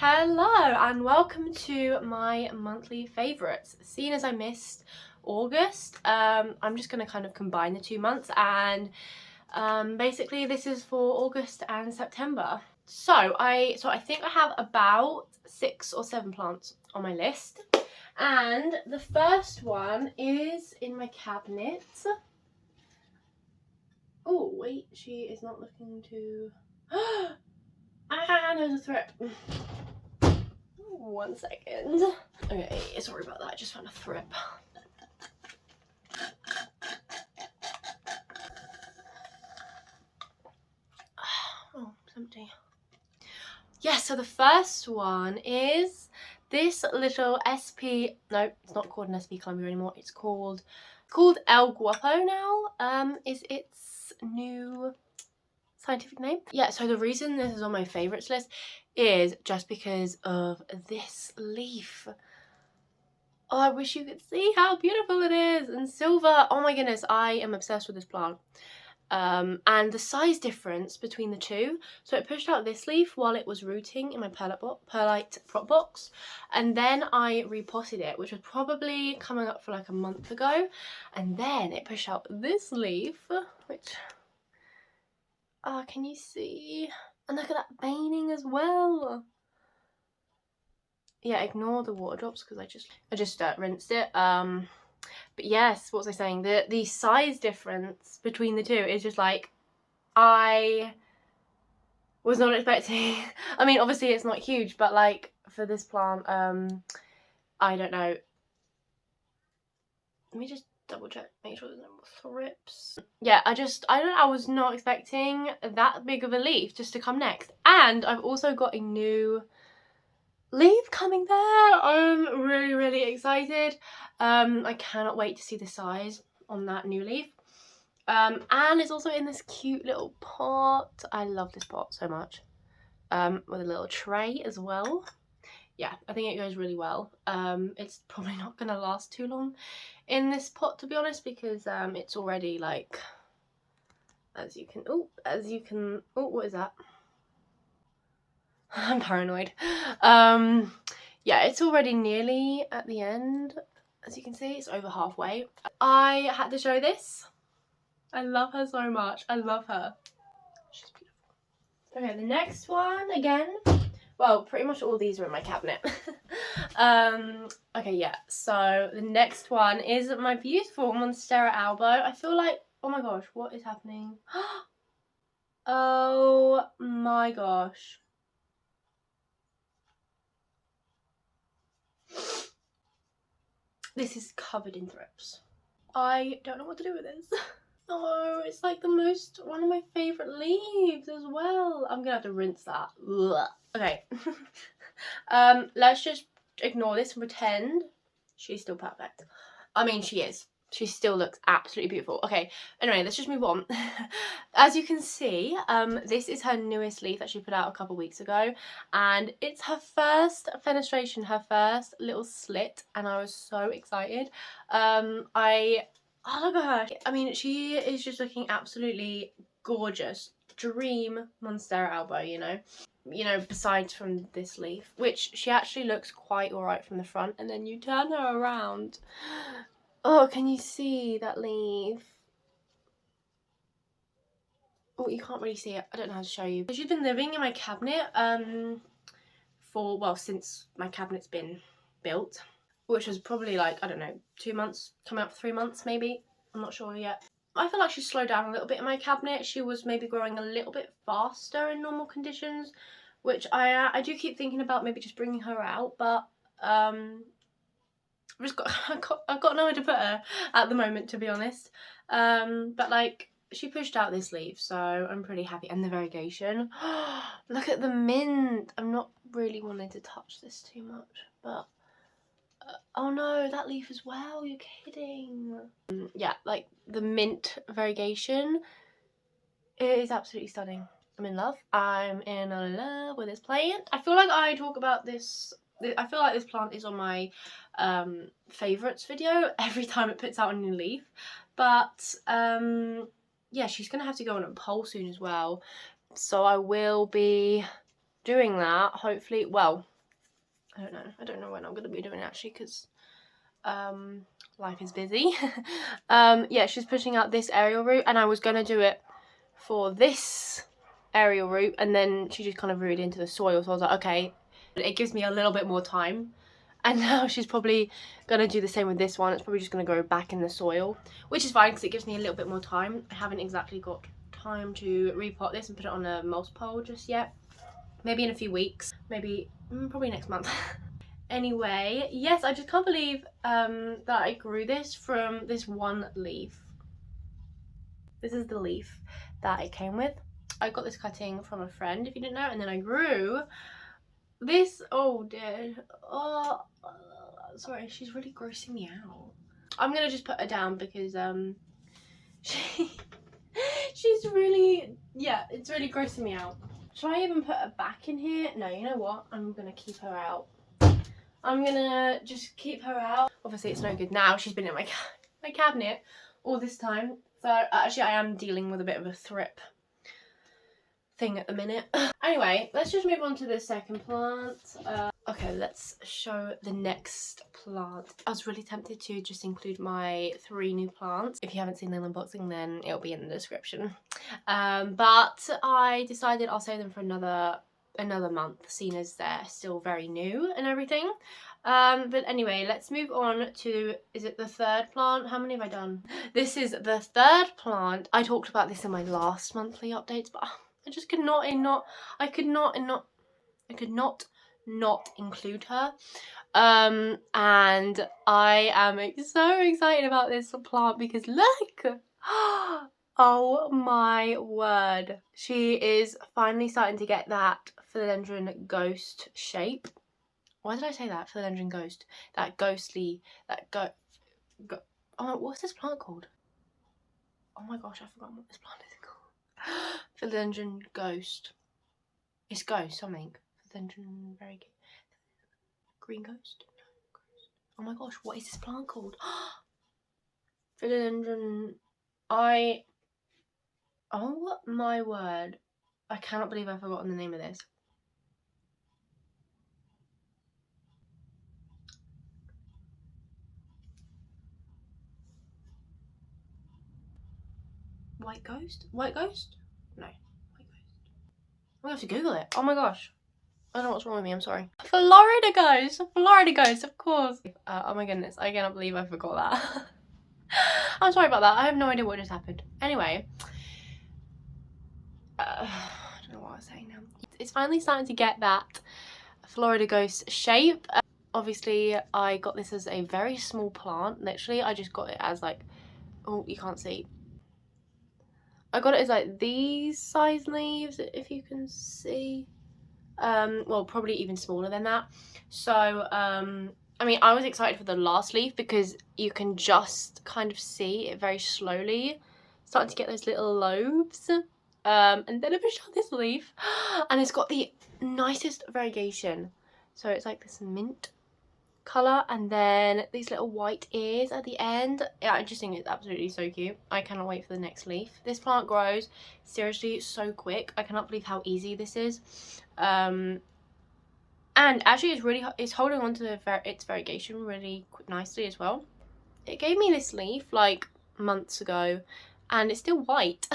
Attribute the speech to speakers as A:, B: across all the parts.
A: Hello and welcome to my monthly favourites. Seeing as I missed August, I'm just going to kind of combine the 2 months, and basically this is for August and September. So I think I have about 6 or 7 plants on my list, and the first one is in my cabinet. Oh wait, she is not looking to... Ah, there's a threat. 1 second. Okay, sorry about that, I just found a thrip. Oh, it's empty. Yeah, so the first one is this little SP, no, it's not called an SP columia anymore, it's called El Guapo now, is its new scientific name. Yeah, so the reason this is on my favourites list is just because of this leaf. Oh, I wish you could see how beautiful it is, and silver. Oh my goodness, I am obsessed with this plant. And the size difference between the two. So it pushed out this leaf while it was rooting in my perlite prop box, and then I repotted it, which was probably coming up for like a month ago, and then it pushed out this leaf, which can you see? And look at that veining as well. Yeah, ignore the water drops because I just rinsed it. But yes, what was I saying? The size difference between the two is just like, I was not expecting. I mean, obviously it's not huge, but like for this plant, I don't know. Let me just double check, make sure there's no more thrips. Yeah, I don't know, I was not expecting that big of a leaf just to come next. And I've also got a new leaf coming there. I'm really excited. I cannot wait to see the size on that new leaf. And it's also in this cute little pot. I love this pot so much. With a little tray as well. Yeah, I think it goes really well. It's probably not gonna last too long in this pot, to be honest, because it's already like, as you can, what is that? I'm paranoid. Yeah, it's already nearly at the end. As you can see, it's over halfway. I had to show this. I love her so much. I love her. She's beautiful. Okay, the next one, again. Well, pretty much all these are in my cabinet. Okay, yeah. So the next one is my beautiful Monstera elbow. I feel like, oh my gosh, what is happening? Oh my gosh. This is covered in thrips. I don't know what to do with this. Oh, it's like one of my favourite leaves as well. I'm gonna have to rinse that. Ugh. Okay. Let's just ignore this and pretend she's still perfect. I mean, she is. She still looks absolutely beautiful. Okay, anyway, let's just move on. As you can see, this is her newest leaf that she put out a couple weeks ago, and it's her first fenestration, her first little slit, and I was so excited. Oh, look at her. I mean, she is just looking absolutely gorgeous. Dream Monstera elbow, you know, besides from this leaf, which she actually looks quite alright from the front, and then you turn her around. Oh, can you see that leaf? Oh, you can't really see it. I don't know how to show you. She's been living in my cabinet since my cabinet's been built, which was probably like, I don't know, 2 months, coming up 3 months maybe. I'm not sure yet. I feel like she's slowed down a little bit in my cabinet. She was maybe growing a little bit faster in normal conditions, which I do keep thinking about maybe just bringing her out, but I've got nowhere to put her at the moment, to be honest. But like, she pushed out this leaf, so I'm pretty happy. And the variegation. Look at the mint. I'm not really wanting to touch this too much, but oh no, that leaf as well. You're kidding. Yeah, like the mint variegation, it is absolutely stunning. I'm in love. I'm in love with this plant. I feel like I talk about this. I feel like this plant is on my favourites video every time it puts out a new leaf. But yeah, she's going to have to go on a poll soon as well. So I will be doing that, hopefully. Well, I don't know when I'm going to be doing it actually, because life is busy. Yeah, she's pushing out this aerial root, and I was going to do it for this aerial root, and then she just kind of rooted into the soil, so I was like, okay, it gives me a little bit more time. And now she's probably going to do the same with this one. It's probably just going to go back in the soil, which is fine because it gives me a little bit more time. I haven't exactly got time to repot this and put it on a mulch pole just yet. Maybe in a few weeks, maybe probably next month. Anyway, yes, I just can't believe that I grew this from this one leaf. This is the leaf that it came with. I got this cutting from a friend, if you didn't know, and then I grew this. Oh dear. Oh, sorry, she's really grossing me out. I'm gonna just put her down because she's really, yeah, it's really grossing me out. Should I even put her back in here? No, you know what? I'm gonna keep her out. I'm gonna just keep her out. Obviously, it's no good now. She's been in my cabinet all this time. So actually, I am dealing with a bit of a thrip thing at the minute. Anyway, let's just move on to the second plant. Okay, let's show the next plant. I was really tempted to just include my 3 new plants. If you haven't seen the unboxing, then it'll be in the description. But I decided I'll save them for another month, seeing as they're still very new and everything. But anyway, let's move on to, is it the 3rd plant? How many have I done? This is the 3rd plant. I talked about this in my last monthly updates, but I just could not include her. And I am so excited about this plant because look! Oh my word. She is finally starting to get that philodendron ghost shape. Why did I say that? Philodendron ghost. That ghostly, oh, what's this plant called? Oh my gosh, I forgot what this plant is called. Philodendron ghost. It's ghost something. Philodendron very green ghost. Oh my gosh, what is this plant called? Philodendron. Oh my word. I cannot believe I've forgotten the name of this. White ghost? White ghost? No. White ghost. I'm gonna have to Google it. Oh my gosh. I don't know what's wrong with me, I'm sorry. Florida ghost! Florida ghost, of course. Oh my goodness, I cannot believe I forgot that. I'm sorry about that. I have no idea what just happened. Anyway. I don't know what I was saying now. It's finally starting to get that Florida ghost shape. Obviously, I got this as a very small plant. Literally, I just got it as like, oh, you can't see. I got it as like these size leaves, if you can see. Well, probably even smaller than that. So, I mean, I was excited for the last leaf because you can just kind of see it very slowly starting to get those little lobes. And then I pushed on this leaf and it's got the nicest variegation. So it's like this mint colour and then these little white ears at the end. Yeah, I just think it's absolutely so cute. I cannot wait for the next leaf. This plant grows seriously so quick. I cannot believe how easy this is. And actually it's holding on to its variegation really nicely as well. It gave me this leaf like months ago and it's still white.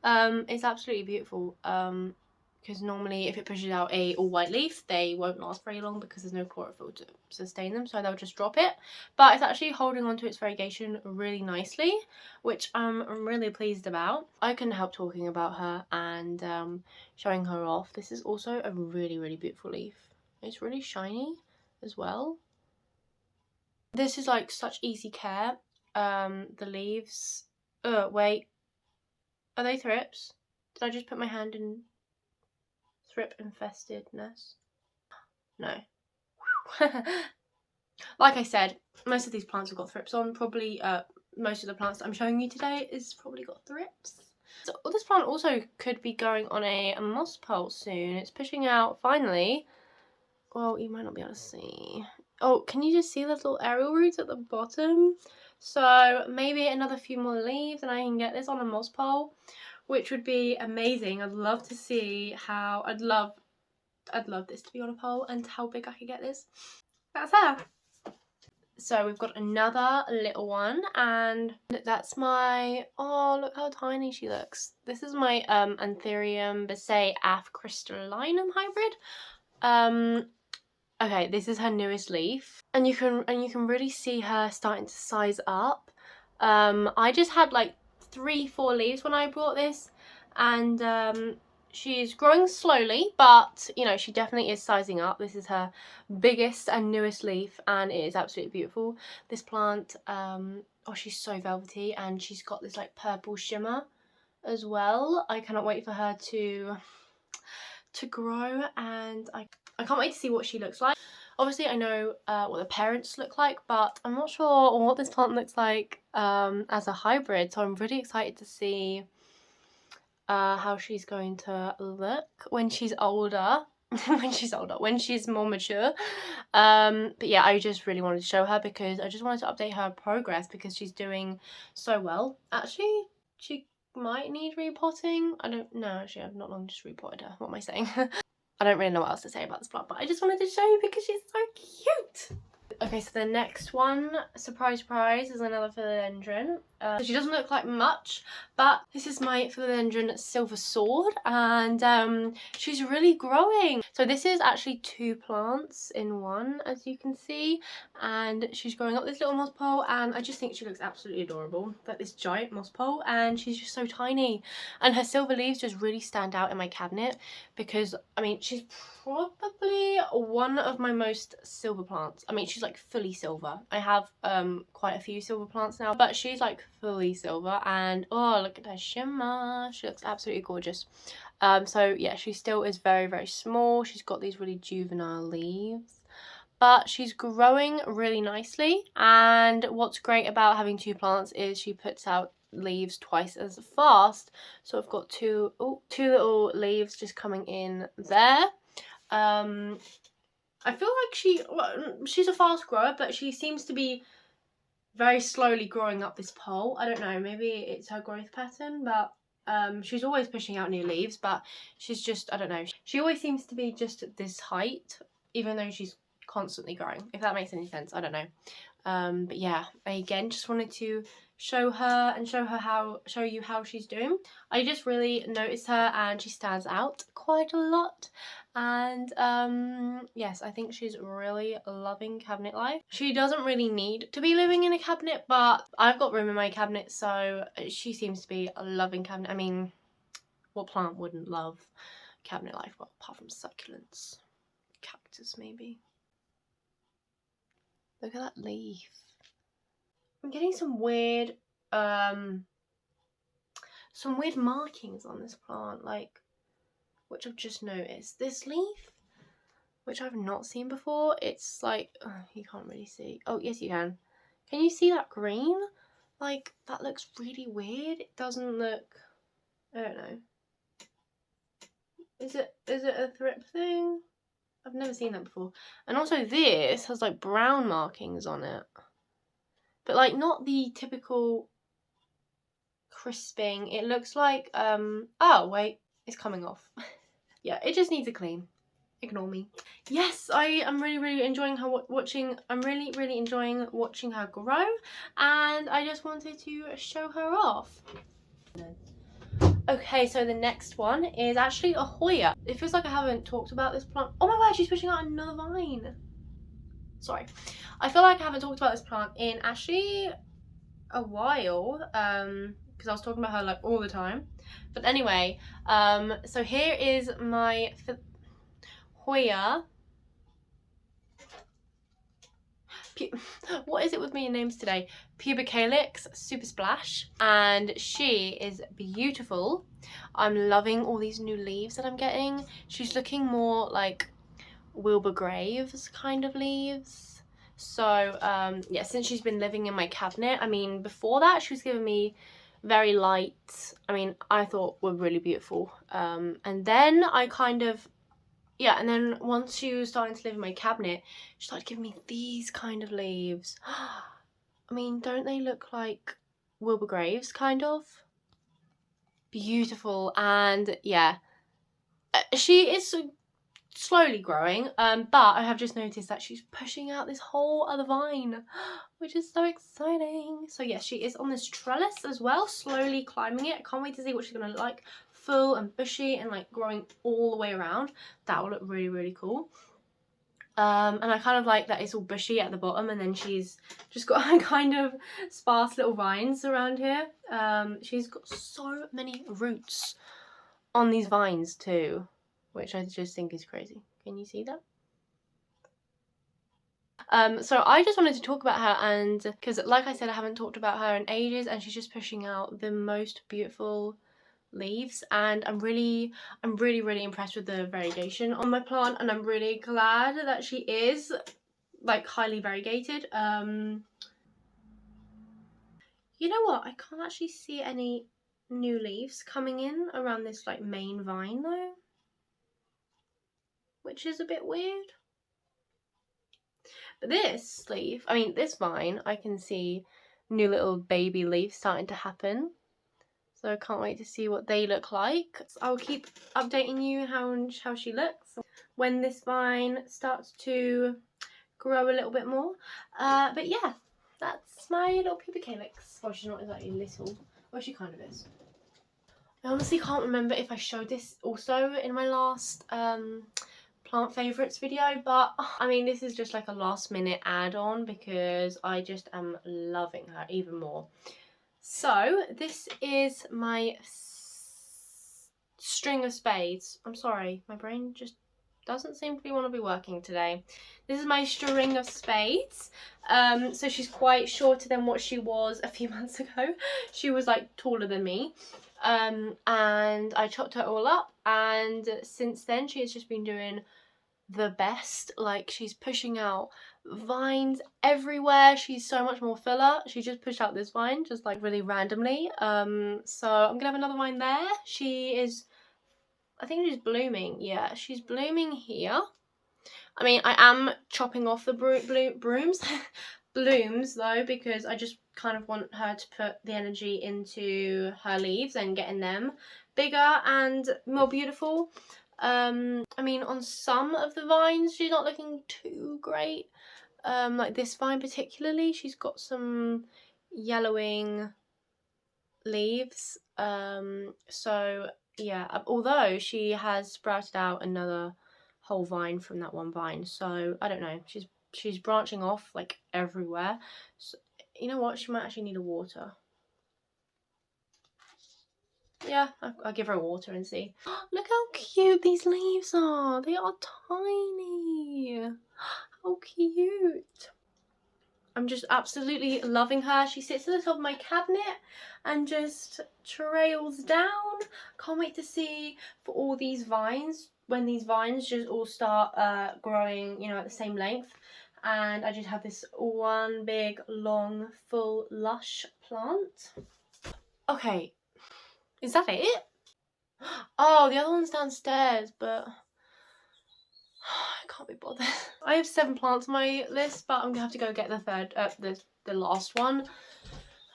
A: It's absolutely beautiful. Because normally if it pushes out a all white leaf, they won't last very long because there's no chlorophyll to sustain them, so they'll just drop it. But it's actually holding on to its variegation really nicely, which I'm really pleased about. I couldn't help talking about her and showing her off. This is also a really, really beautiful leaf. It's really shiny as well. This is like such easy care. The leaves, wait, are they thrips? Did I just put my hand in thrip infestedness? No. Like I said, most of these plants have got thrips on. Probably most of the plants that I'm showing you today is probably got thrips. So this plant also could be going on a moss pole soon. It's pushing out finally. Well, you might not be able to see. Oh, can you just see the little aerial roots at the bottom? So maybe another few more leaves and I can get this on a moss pole, which would be amazing. I'd love to see how, I'd love I'd love this to be on a pole, and how big I could get this. That's her. So we've got another little one, and that's my, oh look how tiny she looks. This is my Anthurium Bay AF crystallinum hybrid. Okay, this is her newest leaf, and you can really see her starting to size up. I just had like 3-4 leaves when I bought this, and she's growing slowly, but you know, she definitely is sizing up. This is her biggest and newest leaf, and it is absolutely beautiful. This plant, oh, she's so velvety, and she's got this like purple shimmer as well. I cannot wait for her to grow, and I can't wait to see what she looks like. Obviously I know what the parents look like, but I'm not sure what this plant looks like as a hybrid, so I'm really excited to see how she's going to look when she's older. when she's more mature. But yeah, I just really wanted to show her because I just wanted to update her progress, because she's doing so well. Actually, she might need repotting. I don't know, actually I've not long just repotted her. What am I saying? I don't really know what else to say about this plant, but I just wanted to show you because she's so cute. Okay, so the next one, surprise surprise, is another philodendron. So she doesn't look like much, but this is my philodendron silver sword, and she's really growing. So this is actually 2 plants in one, as you can see, and she's growing up this little moss pole, and I just think she looks absolutely adorable. Like this giant moss pole, and she's just so tiny, and her silver leaves just really stand out in my cabinet, because I mean, she's probably one of my most silver plants. I mean, she's like fully silver. I have quite a few silver plants now, but she's like fully silver, and oh, look at her shimmer. She looks absolutely gorgeous. So yeah, she still is very, very small. She's got these really juvenile leaves, but she's growing really nicely. And what's great about having 2 plants is she puts out leaves twice as fast. So I've got two little leaves just coming in there. I feel like she's a fast grower, but she seems to be very slowly growing up this pole. I don't know, maybe it's her growth pattern, but she's always pushing out new leaves, but she's just, I don't know, she always seems to be just at this height, even though she's constantly growing, if that makes any sense. I don't know. But yeah, I again just wanted to show her and show you how she's doing. I just really noticed her, and she stands out quite a lot. And yes, I think she's really loving cabinet life. She doesn't really need to be living in a cabinet, but I've got room in my cabinet, so she seems to be loving cabinet. I mean, what plant wouldn't love cabinet life? Well, apart from succulents, cactus maybe. Look at that leaf. I'm getting some weird markings on this plant, like, which I've just noticed. This leaf, which I've not seen before, it's like, you can't really see. Oh, yes you can. Can you see that green? Like, that looks really weird. It doesn't look, I don't know. Is it a thrip thing? I've never seen that before. And also this has like brown markings on it. But like not the typical crisping. It looks like, oh wait, it's coming off. Yeah, it just needs a clean. Ignore me. Yes, I am really enjoying her watching. I'm really enjoying watching her grow, and I just wanted to show her off. Okay, so the next one is actually a Hoya. It feels like I haven't talked about this plant. Oh my god, she's pushing out another vine. Sorry. I feel like I haven't talked about this plant in actually a while, because I was talking about her like all the time. But anyway, so here is my Hoya. What is it with me and names today? Pubicalyx Super Splash, and she is beautiful. I'm loving all these new leaves that I'm getting. She's looking more like Wilbur Graves kind of leaves. So yeah, since she's been living in my cabinet, I mean before that she was giving me very light, I mean I thought were really beautiful, and then I kind of, yeah, and then once she was starting to live in my cabinet, she started giving me these kind of leaves. I mean, don't they look like Wilbur Graves, kind of? Beautiful. And yeah, she is slowly growing, but I have just noticed that she's pushing out this whole other vine, which is so exciting. So yes, she is on this trellis as well, slowly climbing it. I can't wait to see what she's gonna look like, full and bushy and like growing all the way around. That will look really, really cool. And I kind of like that it's all bushy at the bottom, and then she's just got kind of sparse little vines around here. She's got so many roots on these vines too, which I just think is crazy. Can you see that? So I just wanted to talk about her, and because like I said, I haven't talked about her in ages, and she's just pushing out the most beautiful leaves, and I'm really impressed with the variegation on my plant, and I'm really glad that she is like highly variegated. You know what, I can't actually see any new leaves coming in around this like main vine though, which is a bit weird. But this leaf, I mean this vine, I can see new little baby leaves starting to happen. So I can't wait to see what they look like. I'll keep updating you how she looks when this vine starts to grow a little bit more. But yeah, that's my little pupa calyx. Well, she's not exactly little. Well, she kind of is. I honestly can't remember if I showed this also in my last Plant Favourites video, but I mean this is just like a last minute add-on because I just am loving her even more. So this is my string of spades. I'm sorry, my brain just doesn't seem to want to be working today. This is my string of spades. So she's quite shorter than what she was a few months ago. She was like taller than me. And I chopped her all up, and since then she has just been doing the best. Like, she's pushing out vines everywhere. She's so much more filler. She just pushed out this vine just like really randomly. So I'm gonna have another vine there. She is, I think she's blooming. Yeah, she's blooming here. I mean, I am chopping off the blooms though, because I just kind of want her to put the energy into her leaves and getting them bigger and more beautiful. I mean, on some of the vines she's not looking too great. Like this vine particularly, she's got some yellowing leaves. So yeah, although she has sprouted out another whole vine from that one vine, so I don't know, she's branching off like everywhere. So you know what, she might actually need a water. Yeah, I'll give her a water and see. Look how cute these leaves are. They are tiny. How cute. I'm just absolutely loving her. She sits at the top of my cabinet and just trails down. Can't wait to see for all these vines, when these vines just all start growing, you know, at the same length. And I just have this one big, long, full, lush plant. Okay, is that it? Oh, the other one's downstairs, but I can't be bothered. I have 7 plants on my list, but I'm gonna have to go get the third, the last one.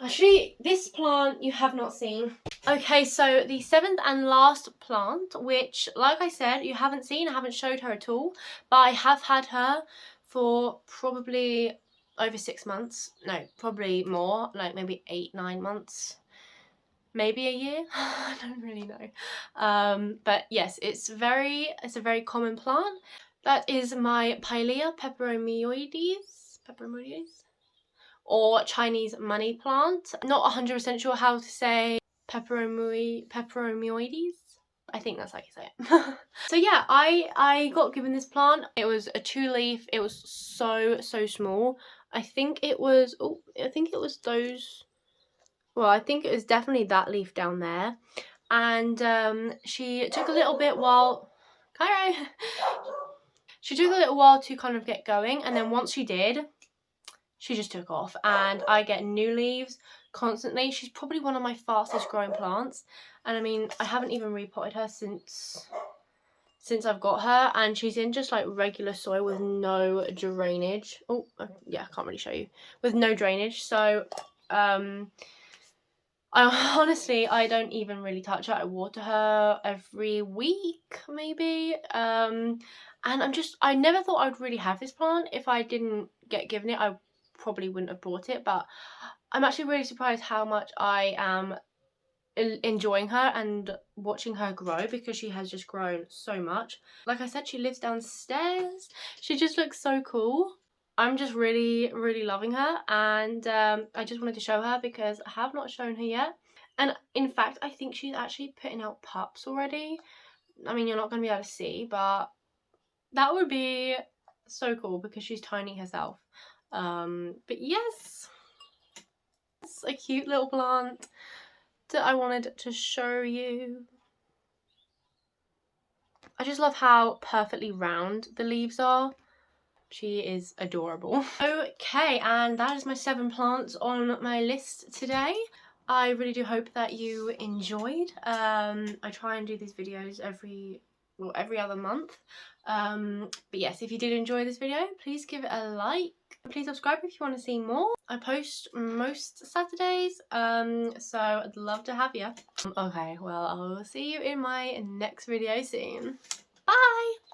A: Actually, this plant you have not seen. Okay, so the 7th and last plant, which, like I said, you haven't seen, I haven't showed her at all, but I have had her for probably over 6 months. No, probably more, like maybe 8-9 months. Maybe a year. I don't really know. But yes, it's a very common plant. That is my Peperomioides, or Chinese money plant. Not 100% sure how to say Peperomioides. I think that's how you say it. So yeah, I got given this plant. It was a 2-leaf. It was so small. I think it was those. Well, I think it was definitely that leaf down there. And she took a little bit while... Cairo! She took a little while to kind of get going, and then once she did, she just took off. And I get new leaves constantly. She's probably one of my fastest growing plants. And I mean, I haven't even repotted her since I've got her, and she's in just like regular soil with no drainage. Oh, yeah, I can't really show you. With no drainage. So, honestly, I don't even really touch her. I water her every week, maybe. And I never thought I'd really have this plant. If I didn't get given it, I probably wouldn't have bought it, but I'm actually really surprised how much I am enjoying her and watching her grow, because she has just grown so much. Like I said, she lives downstairs. She just looks so cool. I'm just really, really loving her, and I just wanted to show her because I have not shown her yet. And in fact, I think she's actually putting out pups already. I mean, you're not going to be able to see, but that would be so cool because she's tiny herself. But yes, it's a cute little plant that I wanted to show you. I just love how perfectly round the leaves are. She is adorable. Okay, and that is my 7 plants on my list today. I really do hope that you enjoyed. I try and do these videos every other month. But yes, if you did enjoy this video, please give it a like. Please subscribe if you want to see more. I post most Saturdays, so I'd love to have you. Okay, well, I will see you in my next video soon. Bye!